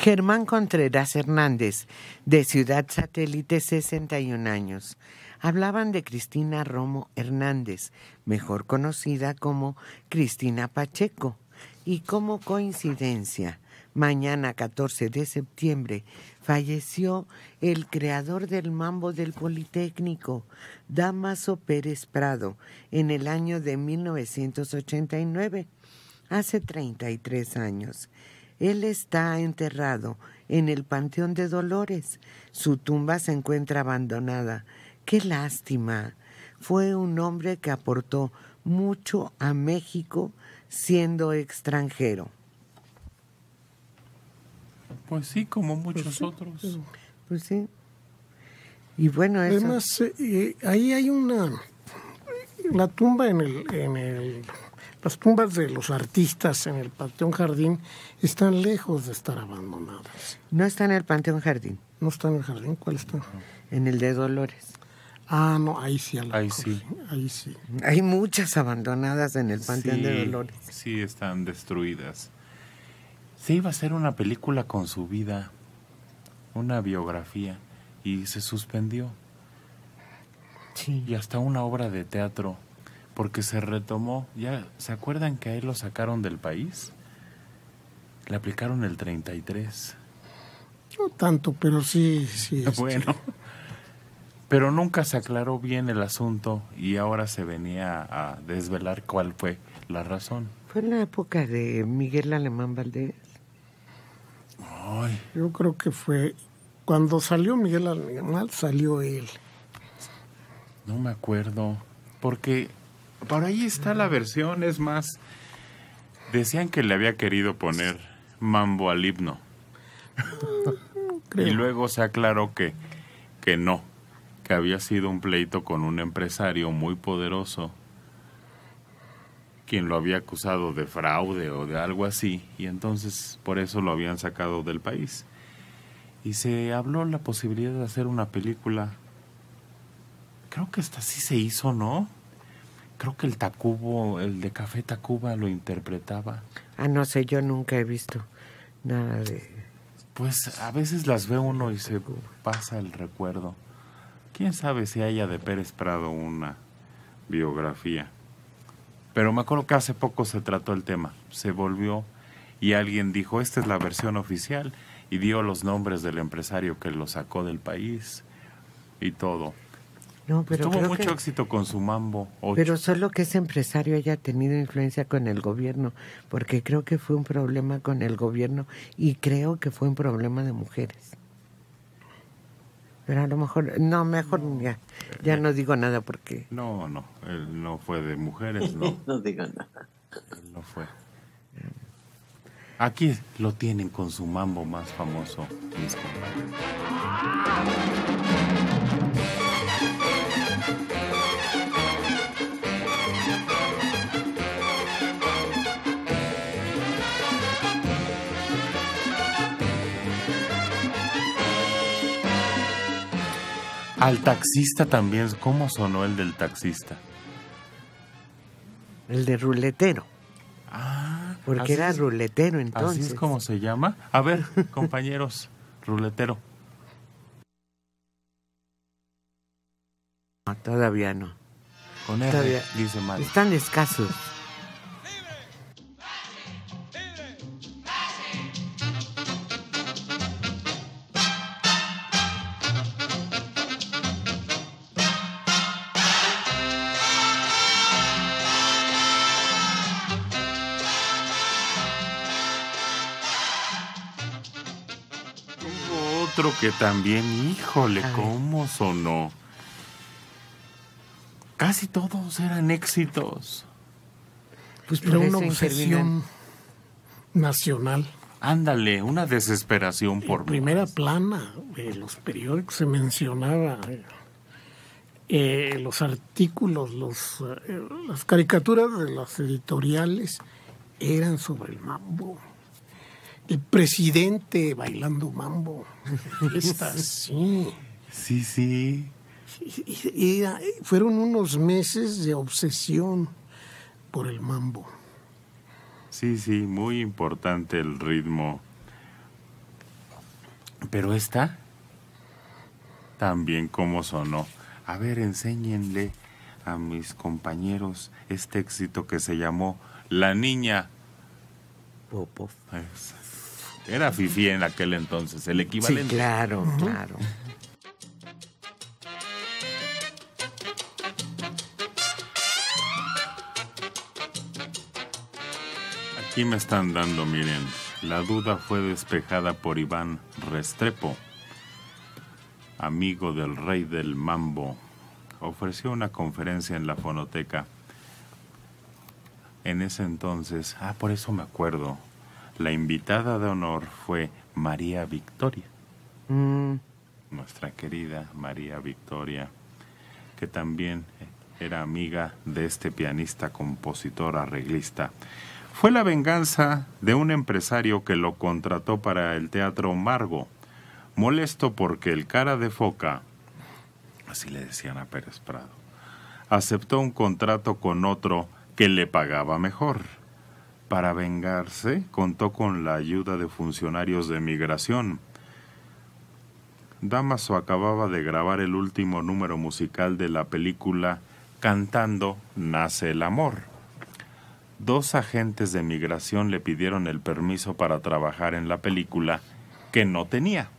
Germán Contreras Hernández, de Ciudad Satélite, 61 años. Hablaban de Cristina Romo Hernández, mejor conocida como Cristina Pacheco. Y como coincidencia, mañana 14 de septiembre falleció el creador del mambo del Politécnico, Dámaso Pérez Prado, en el año de 1989, hace 33 años. Él está enterrado en el Panteón de Dolores. Su tumba se encuentra abandonada. ¡Qué lástima! Fue un hombre que aportó mucho a México siendo extranjero. Pues sí, como muchos otros. Pues sí. Y bueno, eso... Además, ahí hay la tumba las tumbas de los artistas en el Panteón Jardín están lejos de estar abandonadas. No está en el Panteón Jardín. ¿No está en el jardín? ¿Cuál está? En el de Dolores. Ah, no, ahí sí. Ahí sí. Ahí sí. Hay muchas abandonadas en el Panteón de Dolores. Sí, están destruidas. Se iba a hacer una película con su vida, una biografía, y se suspendió. Sí. Y hasta una obra de teatro, porque se retomó. ¿Ya se acuerdan que a él lo sacaron del país? Le aplicaron el 33. No tanto, pero sí. Bueno, pero nunca se aclaró bien el asunto y ahora se venía a desvelar cuál fue la razón. Fue en la época de Miguel Alemán Valdés. Ay. Yo creo que fue cuando salió Miguel Alemán, salió él. No me acuerdo, porque por ahí está la versión, es más, decían que le había querido poner mambo al himno. Y luego se aclaró que no, que había sido un pleito con un empresario muy poderoso, quien lo había acusado de fraude o de algo así, y entonces por eso lo habían sacado del país. Y se habló la posibilidad de hacer una película. Creo que esta sí se hizo, ¿no? Creo que el de Café Tacuba lo interpretaba. Ah, no sé, yo nunca he visto nada de... Pues a veces las ve uno y se pasa el recuerdo. ¿Quién sabe si haya de Pérez Prado una biografía? Pero me acuerdo que hace poco se trató el tema. Se volvió y alguien dijo, esta es la versión oficial, y dio los nombres del empresario que lo sacó del país y todo. No, pero tuvo mucho éxito con su Mambo 8. Pero solo que ese empresario haya tenido influencia con el gobierno, porque creo que fue un problema con el gobierno y creo que fue un problema de mujeres. Pero a lo mejor, mejor ya no digo nada porque... No, él no fue de mujeres, no. No digo nada. Él no fue. Aquí lo tienen con su mambo más famoso, mis compañeros. Al taxista también, ¿cómo sonó el del taxista? El de ruletero. Ah, porque era ruletero entonces. ¿Así es como se llama? A ver, compañeros, ruletero. No, todavía no. Con R, todavía dice Mario. Están escasos. Otro que también, híjole, cómo sonó. Casi todos eran éxitos. Pues era una obsesión nacional. Ándale, una desesperación por primera plana de los periódicos se mencionaba los artículos, las caricaturas de las editoriales eran sobre el mambo. El presidente bailando mambo. Estas, sí. Sí. Y fueron unos meses de obsesión por el mambo. Sí, muy importante el ritmo. Pero esta, también como sonó. A ver, enséñenle a mis compañeros este éxito que se llamó La Niña Popov. Era fifí en aquel entonces, el equivalente. Sí, claro, claro. Aquí me están dando, miren, la duda fue despejada por Iván Restrepo, amigo del rey del mambo. Ofreció una conferencia en la fonoteca. En ese entonces, por eso me acuerdo, la invitada de honor fue María Victoria. Nuestra querida María Victoria, que también era amiga de este pianista, compositor, arreglista. Fue la venganza de un empresario que lo contrató para el Teatro Margo, molesto porque el cara de foca, así le decían a Pérez Prado, aceptó un contrato con otro que le pagaba mejor. Para vengarse, contó con la ayuda de funcionarios de migración. Dámaso acababa de grabar el último número musical de la película Cantando nace el amor. 2 agentes de migración le pidieron el permiso para trabajar en la película que no tenía.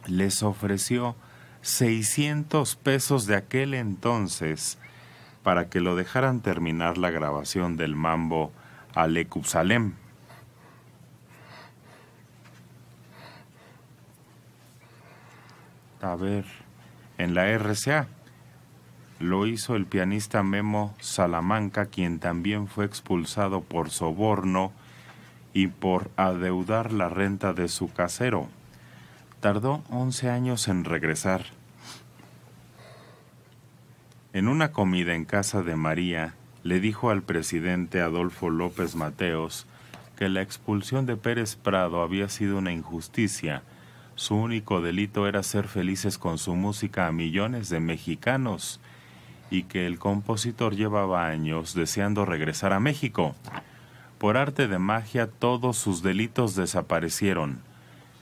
Les ofreció 600 pesos de aquel entonces para que lo dejaran terminar la grabación del mambo Alecusalem. A ver, en la RCA lo hizo el pianista Memo Salamanca, quien también fue expulsado por soborno y por adeudar la renta de su casero. Tardó 11 años en regresar. En una comida en casa de María, le dijo al presidente Adolfo López Mateos que la expulsión de Pérez Prado había sido una injusticia. Su único delito era ser felices con su música a millones de mexicanos, y que el compositor llevaba años deseando regresar a México. Por arte de magia, todos sus delitos desaparecieron.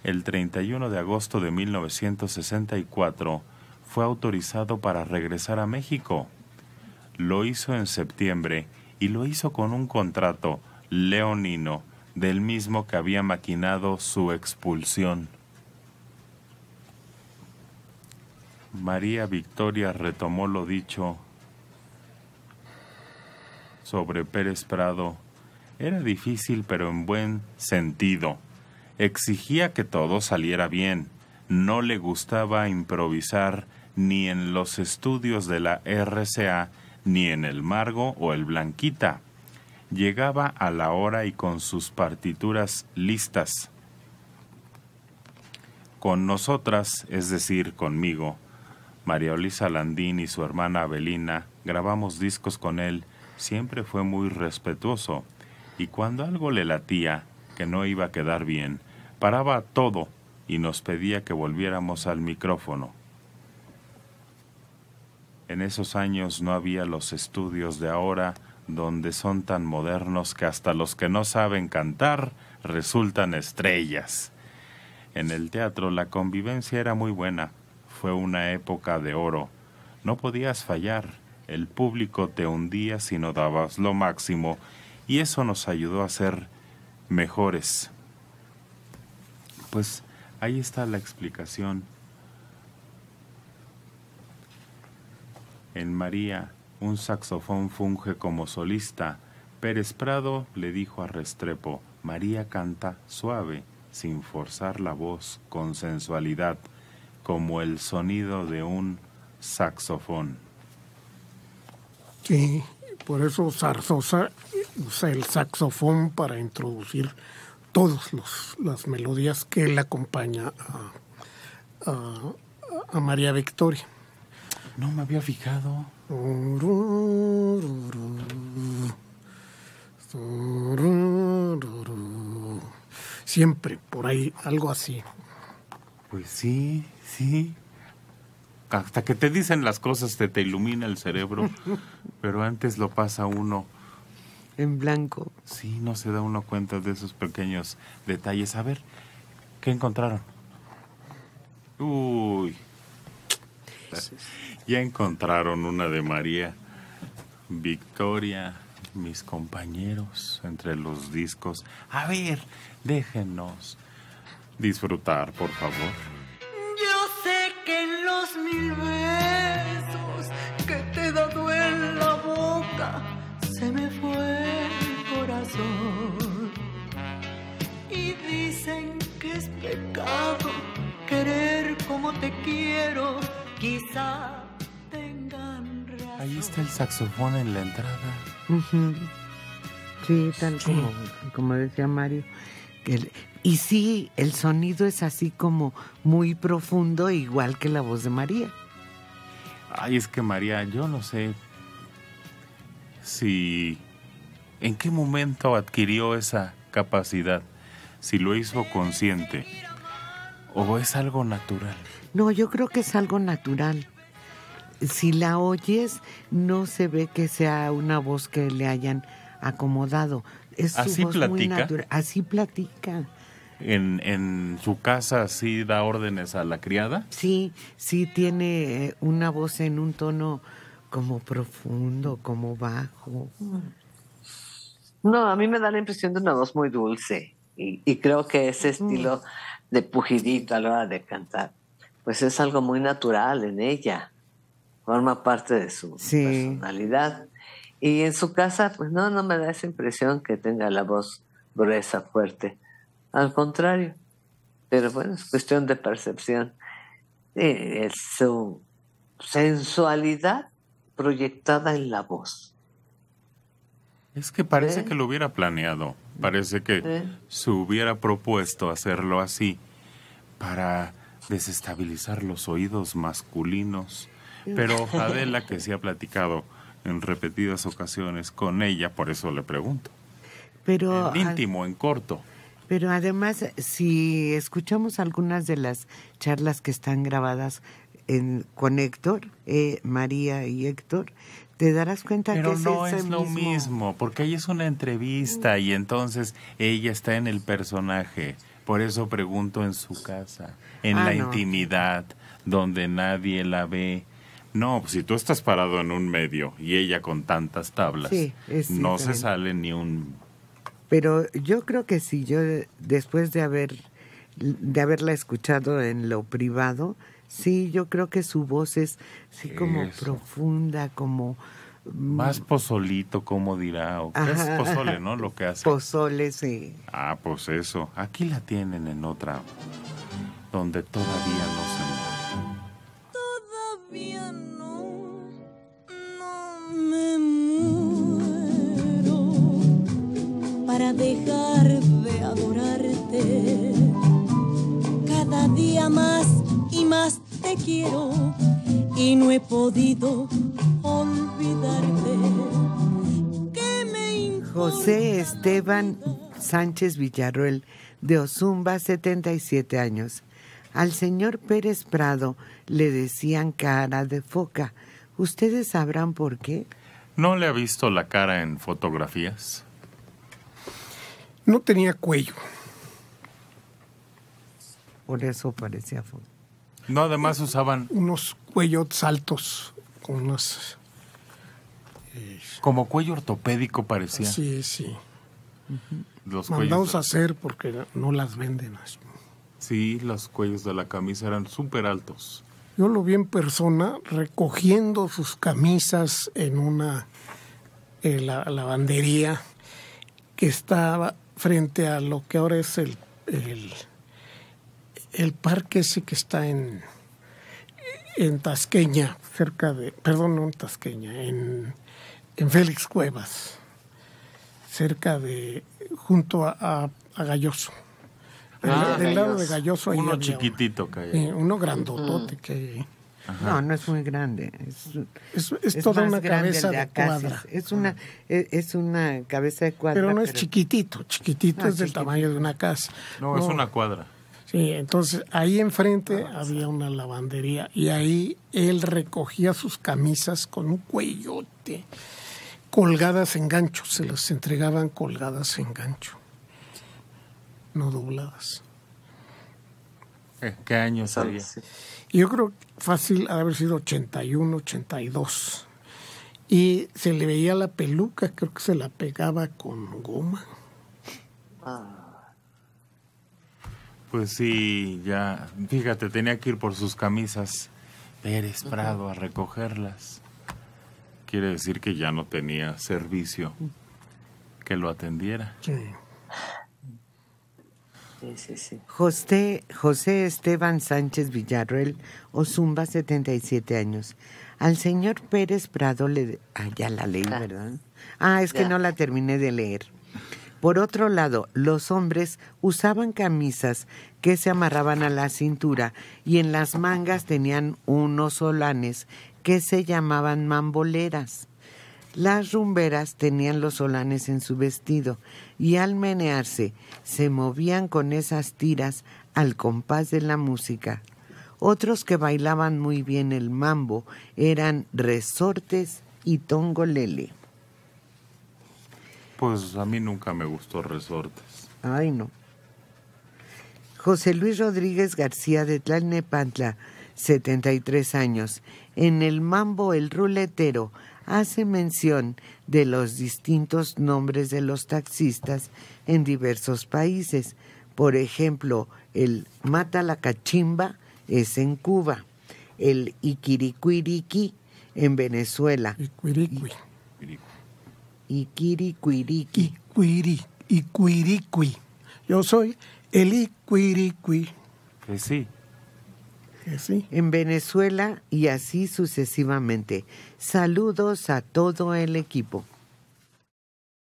El 31 de agosto de 1964 fue autorizado para regresar a México. Lo hizo en septiembre y lo hizo con un contrato leonino del mismo que había maquinado su expulsión. María Victoria retomó lo dicho sobre Pérez Prado. Era difícil, pero en buen sentido. Exigía que todo saliera bien. No le gustaba improvisar ni en los estudios de la RCA, ni en el Margo o el Blanquita. Llegaba a la hora y con sus partituras listas. Con nosotras, es decir, conmigo, María Luisa Landín y su hermana Abelina, grabamos discos con él. Siempre fue muy respetuoso, y cuando algo le latía, que no iba a quedar bien, paraba todo y nos pedía que volviéramos al micrófono. En esos años no había los estudios de ahora, donde son tan modernos que hasta los que no saben cantar resultan estrellas. En el teatro la convivencia era muy buena. Fue una época de oro. No podías fallar. El público te hundía si no dabas lo máximo, y eso nos ayudó a ser mejores. Pues ahí está la explicación. En María, un saxofón funge como solista. Pérez Prado le dijo a Restrepo: María canta suave, sin forzar la voz, con sensualidad, como el sonido de un saxofón. Sí, por eso Zarzosa usa el saxofón para introducir todas las melodías que él acompaña a María Victoria. No me había fijado. Siempre por ahí, algo así. Pues sí. Hasta que te dicen las cosas te ilumina el cerebro, pero antes lo pasa uno en blanco. Sí, no se da uno cuenta de esos pequeños detalles. A ver, ¿qué encontraron? Uy. Ya encontraron una de María. Victoria, mis compañeros, entre los discos. A ver, déjenos disfrutar, por favor. Yo sé que en los 1000 besos que te he dado en la boca se me fue el corazón. Y dicen que es pecado querer como te quiero, quizá tengan razón. Ahí está el saxofón en la entrada. Ujú. Sí, tal como decía Mario. Y sí, el sonido es así como muy profundo, igual que la voz de María. Ay, es que María, yo no sé si... ¿En qué momento adquirió esa capacidad? Si lo hizo consciente o es algo natural. No, yo creo que es algo natural. Si la oyes, no se ve que sea una voz que le hayan acomodado. Es su ¿Así voz platica? muy natural. Así platica. ¿En su casa sí da órdenes a la criada? Sí, sí tiene una voz en un tono como profundo, como bajo. No, a mí me da la impresión de una voz muy dulce y creo que ese estilo de pujidito a la hora de cantar, pues es algo muy natural en ella, forma parte de su personalidad. Y en su casa, pues no me da esa impresión que tenga la voz gruesa, fuerte. Al contrario, pero bueno, es cuestión de percepción. Es su sensualidad proyectada en la voz. Es que parece que lo hubiera planeado, parece que se hubiera propuesto hacerlo así para desestabilizar los oídos masculinos. Pero Adela, que sí ha platicado en repetidas ocasiones con ella, por eso le pregunto. Pero en íntimo, en corto. Pero además, si escuchamos algunas de las charlas que están grabadas con Héctor, María y Héctor, te darás cuenta pero que no es lo mismo, porque ahí es una entrevista y entonces ella está en el personaje. Por eso pregunto en su casa, en la intimidad, donde nadie la ve. No, si tú estás parado en un medio y ella con tantas tablas, no se sale ni un... Pero yo creo que sí, yo después de haberla escuchado en lo privado, sí, yo creo que su voz es así como profunda, como... Más pozolito, como dirá, o qué es pozole, ¿no? Lo que hace. Pozole, sí. Ah, pues eso. Aquí la tienen en otra, donde todavía no se muere. Todavía no me muero para dejar de adorarte. Cada día más y más te quiero y no he podido olvidarte. José Esteban Sánchez Villarroel, de Ozumba, 77 años. Al señor Pérez Prado le decían cara de foca. ¿Ustedes sabrán por qué? ¿No le ha visto la cara en fotografías? No tenía cuello. Por eso parecía foca. No, además usaban... unos cuellos altos, con unos... como cuello ortopédico parecía. Sí, sí. Los mandados a hacer porque no las venden así. Sí, los cuellos de la camisa eran súper altos. Yo lo vi en persona recogiendo sus camisas en una la lavandería que estaba frente a lo que ahora es el parque ese que está en Tasqueña, cerca de, perdón, no en Tasqueña, en Félix Cuevas, cerca de, junto a Galloso. Del lado de Galloso hay uno chiquitito que hay. uno grandotote que no, no es muy grande. Es toda una cabeza de cuadra. Es una cabeza de cuadra. Pero no es chiquitito es del tamaño de una casa. No, es una cuadra. Sí, entonces ahí enfrente había una lavandería y ahí él recogía sus camisas con un cuellote, colgadas en gancho, se las entregaban colgadas en gancho, no dobladas. ¿Qué año sería? Sí. Yo creo fácil ha de haber sido 81, 82. Y se le veía la peluca, creo que se la pegaba con goma. Pues sí, ya, fíjate, tenía que ir por sus camisas Pérez Prado a recogerlas. Quiere decir que ya no tenía servicio que lo atendiera. Sí. Sí. José Esteban Sánchez Villarroel Ozumba, 77 años. Al señor Pérez Prado le... ya la leí, ¿verdad? Es que no la terminé de leer. Por otro lado, los hombres usaban camisas que se amarraban a la cintura y en las mangas tenían unos solanes que se llamaban mamboleras. Las rumberas tenían los solanes en su vestido y al menearse se movían con esas tiras al compás de la música. Otros que bailaban muy bien el mambo eran resortes y tongolele. Pues a mí nunca me gustó resortes. Ay, no. José Luis Rodríguez García de Tlalnepantla, 73 años. En el mambo El Ruletero hace mención de los distintos nombres de los taxistas en diversos países. Por ejemplo, el Mata la Cachimba es en Cuba, el Iquiriquiriqui en Venezuela. Iquiriquiriqui. Iquiriqui. Yo soy el Iquiriqui. Que sí. Que sí. En Venezuela y así sucesivamente. Saludos a todo el equipo.